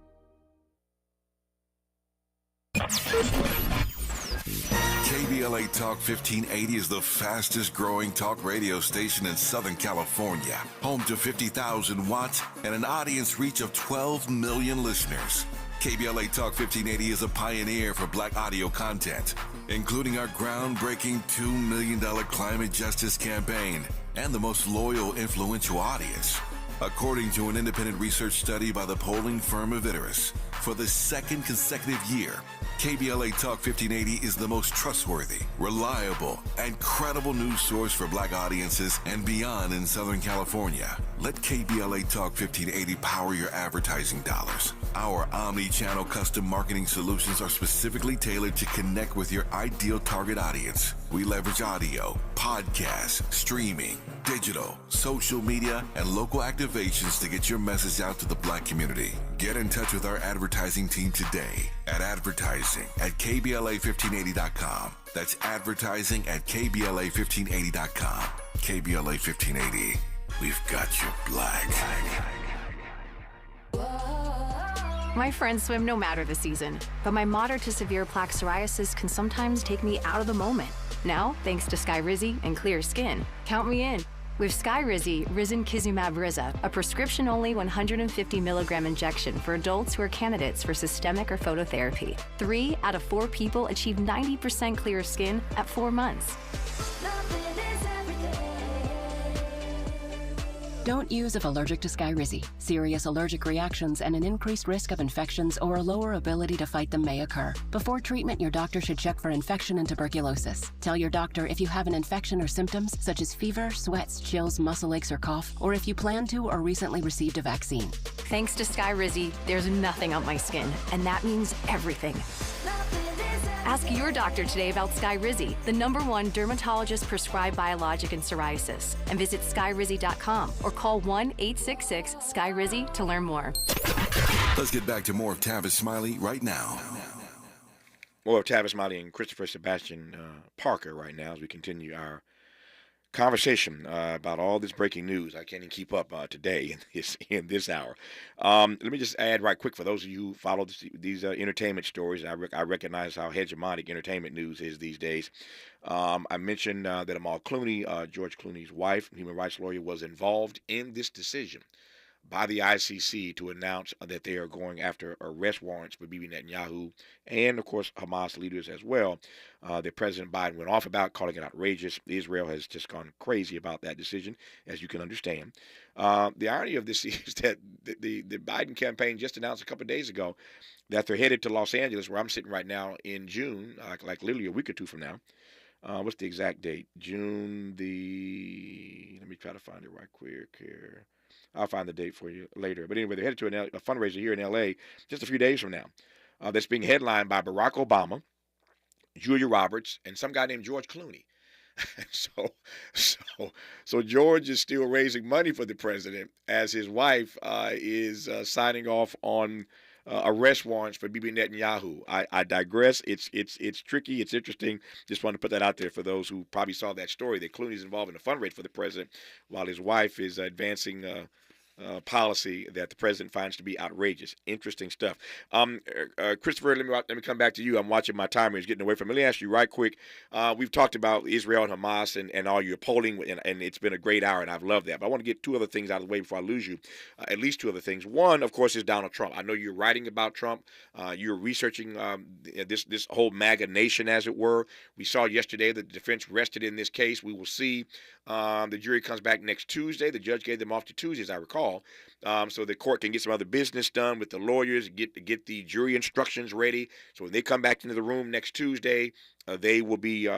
KBLA Talk 1580 is the fastest growing talk radio station in Southern California. Home to 50,000 watts and an audience reach of 12 million listeners. KBLA Talk 1580 is a pioneer for Black audio content, including our groundbreaking $2 million climate justice campaign and the most loyal, influential audience. According to an independent research study by the polling firm Aviterus, for the second consecutive year, KBLA Talk 1580 is the most trustworthy, reliable, and credible news source for Black audiences and beyond in Southern California. Let KBLA Talk 1580 power your advertising dollars. Our omni-channel custom marketing solutions are specifically tailored to connect with your ideal target audience. We leverage audio, podcasts, streaming, digital, social media, and local activations to get your message out to the Black community. Get in touch with our advertising team today at advertising@kbla1580.com. That's advertising at kbla1580.com. KBLA 1580. We've got you, Black. My friends swim no matter the season, but my moderate to severe plaque psoriasis can sometimes take me out of the moment. Now, thanks to Skyrizi and clear skin, count me in. With Skyrizi Risankizumab Riza, a prescription-only 150 milligram injection for adults who are candidates for systemic or phototherapy. 3 out of 4 people achieve 90% clear skin at 4 months. Don't use if allergic to Skyrizi. Serious allergic reactions and an increased risk of infections or a lower ability to fight them may occur. Before treatment, your doctor should check for infection and tuberculosis. Tell your doctor if you have an infection or symptoms such as fever, sweats, chills, muscle aches, or cough, or if you plan to or recently received a vaccine. Thanks to Skyrizi, there's nothing on my skin, and that means everything. Ask your doctor today about Skyrizi, the #1 dermatologist-prescribed biologic in psoriasis, and visit skyrizi.com or call 1-866-SKYRIZI to learn more. Let's get back to more of Tavis Smiley right now. More of Tavis Smiley and Christopher Sebastian Parker right now as we continue our conversation about all this breaking news. I can't even keep up today in this hour. Let me just add right quick for those of you who follow these entertainment stories. I recognize how hegemonic entertainment news is these days. I mentioned that Amal Clooney, George Clooney's wife, human rights lawyer, was involved in this decision by the ICC to announce that they are going after arrest warrants for Bibi Netanyahu and, of course, Hamas leaders as well. That President Biden went off about, calling it outrageous. Israel has just gone crazy about that decision, as you can understand. The irony of this is that the Biden campaign just announced a couple of days ago that they're headed to Los Angeles, where I'm sitting right now in June, like literally a week or two from now. What's the exact date? June let me try to find it right quick here. I'll find the date for you later. But anyway, they're headed to a fundraiser here in L.A. just a few days from now. That's being headlined by Barack Obama, Julia Roberts, and some guy named George Clooney. So George is still raising money for the president as his wife is signing off on arrest warrants for Bibi Netanyahu. I digress. It's tricky. It's interesting. Just wanted to put that out there for those who probably saw that story that Clooney's involved in a fundraiser for the president while his wife is advancing policy that the president finds to be outrageous. Interesting stuff. Christopher, let me come back to you. I'm watching my timer is getting away from me. Let me ask you right quick. We've talked about Israel and Hamas and all your polling, and it's been a great hour, and I've loved that. But I want to get two other things out of the way before I lose you. At least two other things. One, of course, is Donald Trump. I know you're writing about Trump. You're researching this whole MAGA nation, as it were. We saw yesterday that the defense rested in this case. We will see. The jury comes back next Tuesday. The judge gave them off to Tuesday, as I recall. So the court can get some other business done with the lawyers, get the jury instructions ready. So when they come back into the room next Tuesday, they will be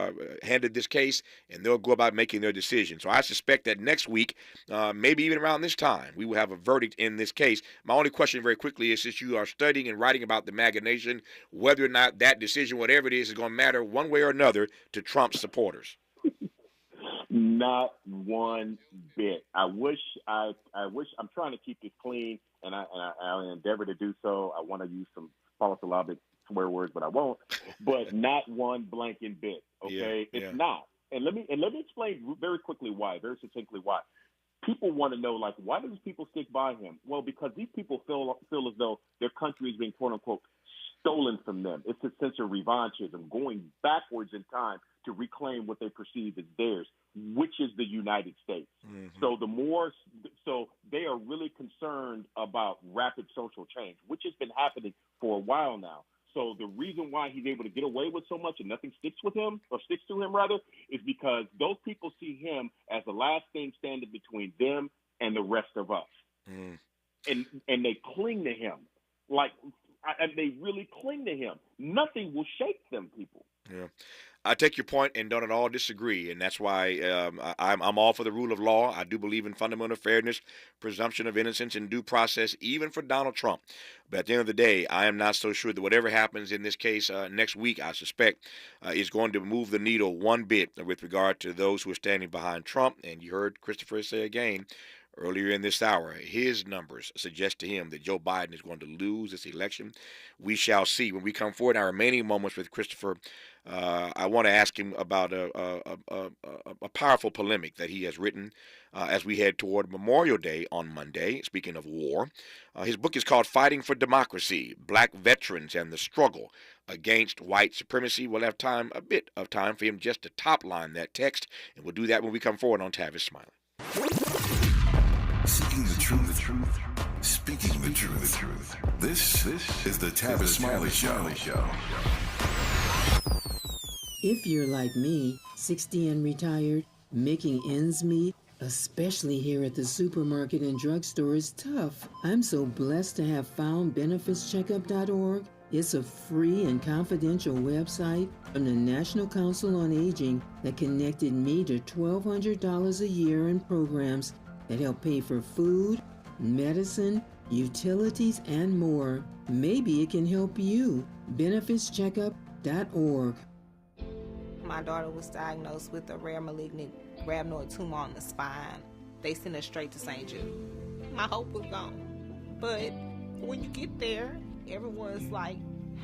handed this case, and they'll go about making their decision. So I suspect that next week, maybe even around this time, we will have a verdict in this case. My only question very quickly is, since you are studying and writing about the MAGA nation, whether or not that decision, whatever it is going to matter one way or another to Trump's supporters. Not one bit. I wish I'm trying to keep this clean, and I endeavor to do so. I want to use some polysyllabic swear words, but I won't. But not one blanking bit. Okay, it's not. And let me explain very quickly why, very succinctly why. People want to know, like, why do these people stick by him? Well, because these people feel as though their country is being, quote unquote, stolen from them. It's a sense of revanchism, going backwards in time to reclaim what they perceive as theirs, which is the United States. Mm-hmm. So they are really concerned about rapid social change, which has been happening for a while now. So the reason why he's able to get away with so much and nothing sticks to him, is because those people see him as the last thing standing between them and the rest of us. Mm. And they cling to him. And they really cling to him. Nothing will shake them, people. Yeah. I take your point and don't at all disagree, and that's why I'm all for the rule of law. I do believe in fundamental fairness, presumption of innocence, and due process, even for Donald Trump. But at the end of the day, I am not so sure that whatever happens in this case next week, I suspect, is going to move the needle one bit with regard to those who are standing behind Trump. And you heard Christopher say again, earlier in this hour, his numbers suggest to him that Joe Biden is going to lose this election. We shall see. When we come forward in our remaining moments with Christopher, I want to ask him about a powerful polemic that he has written as we head toward Memorial Day on Monday, speaking of war. His book is called Fighting for Democracy, Black Veterans and the Struggle Against White Supremacy. We'll have a bit of time for him just to top line that text, and we'll do that when we come forward on Tavis Smiley. Seeking the truth, speaking the truth. This is the Tavis Smiley Show. If you're like me, 60 and retired, making ends meet, especially here at the supermarket and drugstore, is tough. I'm so blessed to have found benefitscheckup.org. It's a free and confidential website from the National Council on Aging that connected me to $1,200 a year in programs that help pay for food, medicine, utilities, and more. Maybe it can help you. benefitscheckup.org. My daughter was diagnosed with a rare malignant rhabdoid tumor on the spine. They sent her straight to St. Jude. My hope was gone. But when you get there, everyone's like,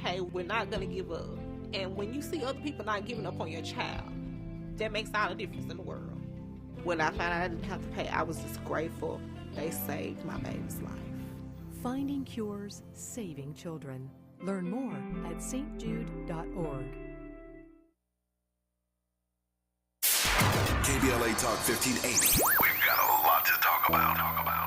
hey, we're not going to give up. And when you see other people not giving up on your child, that makes all the difference in the world. When I found out I didn't have to pay, I was just grateful. They saved my baby's life. Finding cures, saving children. Learn more at stjude.org. KBLA Talk 1580. We've got a lot to talk about.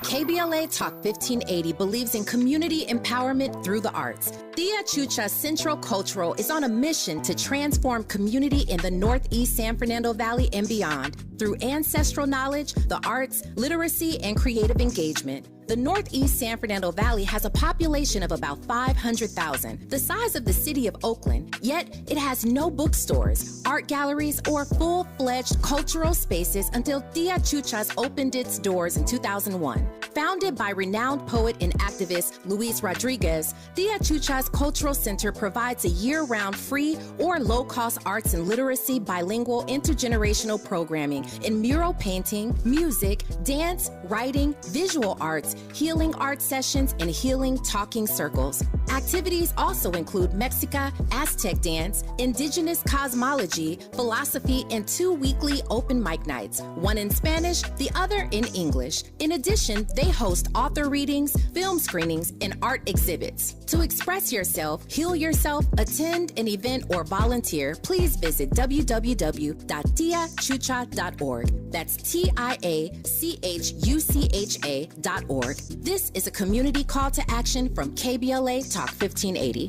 KBLA Talk 1580 believes in community empowerment through the arts. Tia Chucha Central Cultural is on a mission to transform community in the Northeast San Fernando Valley and beyond through ancestral knowledge, the arts, literacy, and creative engagement. The Northeast San Fernando Valley has a population of about 500,000, the size of the city of Oakland, yet it has no bookstores, art galleries, or full-fledged cultural spaces until Tia Chuchas opened its doors in 2001. Founded by renowned poet and activist Luis Rodriguez, Tia Chucha's Cultural Center provides a year-round free or low-cost arts and literacy bilingual intergenerational programming in mural painting, music, dance, writing, visual arts, healing art sessions, and healing talking circles. Activities also include Mexica, Aztec dance, indigenous cosmology, philosophy, and 2 weekly open mic nights, one in Spanish, the other in English. In addition, they host author readings, film screenings, and art exhibits. To express yourself, heal yourself, attend an event, or volunteer, please visit www.tiachucha.org. That's TIACHUCHA.org. This is a community call to action from KBLA Talk 1580.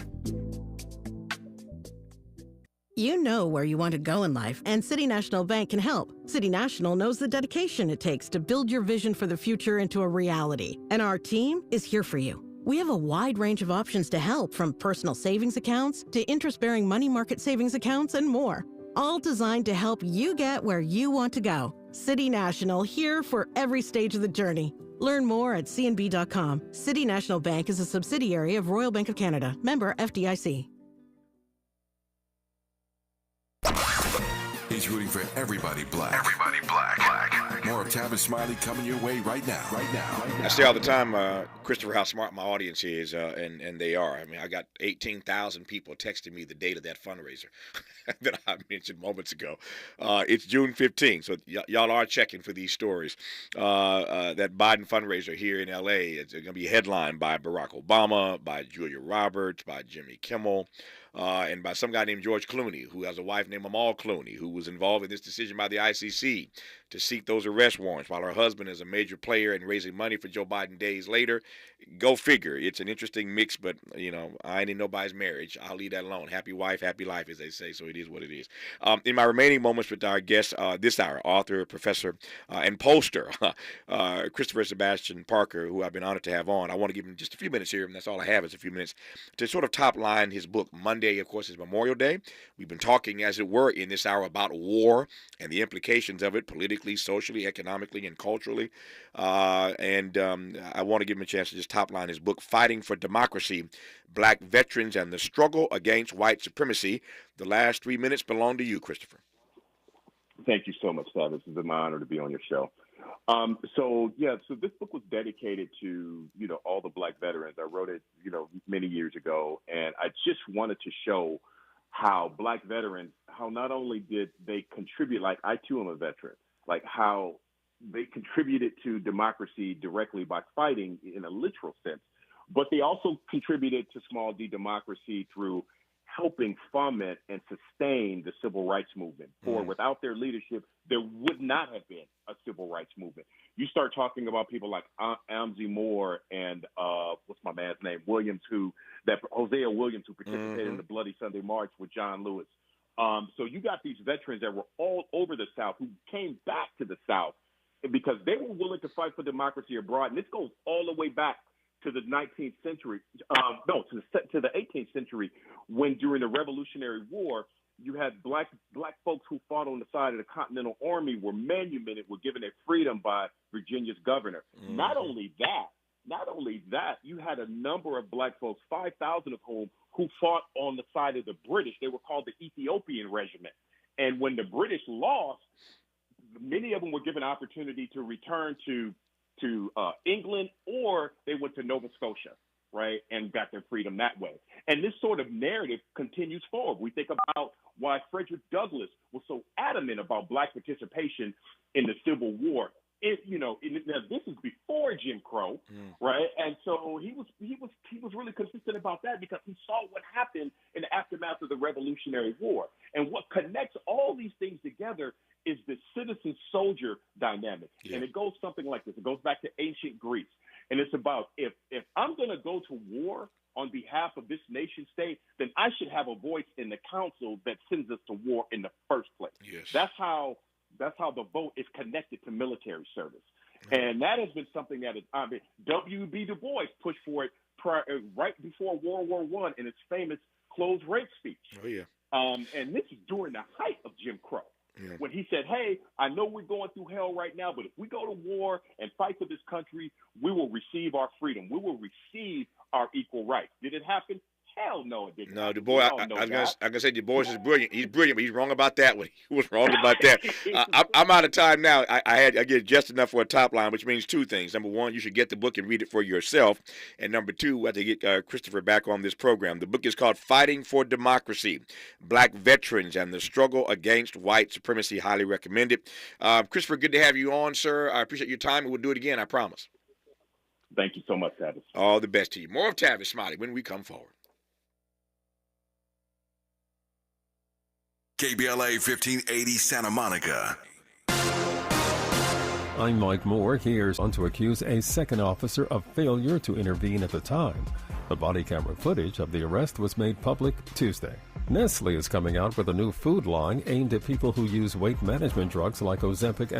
You know where you want to go in life, and City National Bank can help. City National knows the dedication it takes to build your vision for the future into a reality, and our team is here for you. We have a wide range of options to help, from personal savings accounts to interest-bearing money market savings accounts and more, all designed to help you get where you want to go. City National, here for every stage of the journey. Learn more at cnb.com. City National Bank is a subsidiary of Royal Bank of Canada, member FDIC. He's rooting for everybody black. Everybody black. More of Tavis Smiley coming your way right now. I say all the time, Christopher, how smart my audience is, and they are. I mean, I got 18,000 people texting me the date of that fundraiser that I mentioned moments ago. It's June 15th, so y'all are checking for these stories. That Biden fundraiser here in L.A., it's going to be headlined by Barack Obama, by Julia Roberts, by Jimmy Kimmel, and by some guy named George Clooney, who has a wife named Amal Clooney, who was involved in this decision by the ICC to seek those arrest warrants, while her husband is a major player in raising money for Joe Biden days later. Go figure. It's an interesting mix, but, you know, I ain't in nobody's marriage. I'll leave that alone. Happy wife, happy life, as they say, so it is what it is. In my remaining moments with our guest this hour, author, professor, and pollster, Christopher Sebastian Parker, who I've been honored to have on, I want to give him just a few minutes here, and that's all I have is a few minutes, to sort of top line his book. Monday, of course, is Memorial Day. We've been talking, as it were, in this hour about war and the implications of it politically, socially, economically, and culturally. And I want to give him a chance to just top line his book, Fighting for Democracy, Black Veterans and the Struggle Against White Supremacy. The last 3 minutes belong to you, Christopher. Thank you so much, Tavis. It's been my honor to be on your show. So this book was dedicated to, all the Black veterans. I wrote it, many years ago, and I just wanted to show how Black veterans, how not only did they contribute, like I too am a veteran, like how they contributed to democracy directly by fighting in a literal sense, but they also contributed to small d democracy through helping foment and sustain the civil rights movement. For without their leadership, there would not have been a civil rights movement. You start talking about people like Amzi Moore and what's my man's name, Hosea Williams, who participated in the Bloody Sunday March with John Lewis. So you got these veterans that were all over the South who came back to the South because they were willing to fight for democracy abroad. And this goes all the way back to the 19th century, to the 18th century, when during the Revolutionary War, you had black folks who fought on the side of the Continental Army were manumitted, were given their freedom by Virginia's governor. Not only that, you had a number of black folks, 5,000 of whom, who fought on the side of the British. They were called the Ethiopian Regiment. And when the British lost, many of them were given opportunity to return to England, or they went to Nova Scotia, right, and got their freedom that way. And this sort of narrative continues forward. We think about why Frederick Douglass was so adamant about black participation in the Civil War. Now this is before Jim Crow, right? And so he was really consistent about that because he saw what happened in the aftermath of the Revolutionary War. And what connects all these things together is the citizen-soldier dynamic. Yeah. And it goes something like this. It goes back to ancient Greece. And it's about if I'm going to go to war on behalf of this nation state, then I should have a voice in the council that sends us to war in the first place. Yes. That's how the vote is connected to military service. And that has been something that W.B. Du Bois pushed for it right before World War I in its famous closed rape speech. Oh, yeah. And this is during the height of Jim Crow. when he said, hey, I know we're going through hell right now, but if we go to war and fight for this country, we will receive our freedom. We will receive our equal rights. Did it happen? Hell no, it didn't. No, Du Bois, I was gonna say Du Bois is brilliant. He's brilliant, but he's wrong about that one. He was wrong about that. I'm out of time now. I get just enough for a top line, which means two things. Number one, you should get the book and read it for yourself. And number two, we have to get Christopher back on this program. The book is called Fighting for Democracy, Black Veterans and the Struggle Against White Supremacy. Highly recommended. Christopher, good to have you on, sir. I appreciate your time, and we'll do it again, I promise. Thank you so much, Tavis. All the best to you. More of Tavis Smiley when we come forward. KBLA 1580 Santa Monica. I'm Mike Moore. Here's on to accuse a second officer of failure to intervene at the time. The body camera footage of the arrest was made public Tuesday. Nestle is coming out with a new food line aimed at people who use weight management drugs like Ozempic and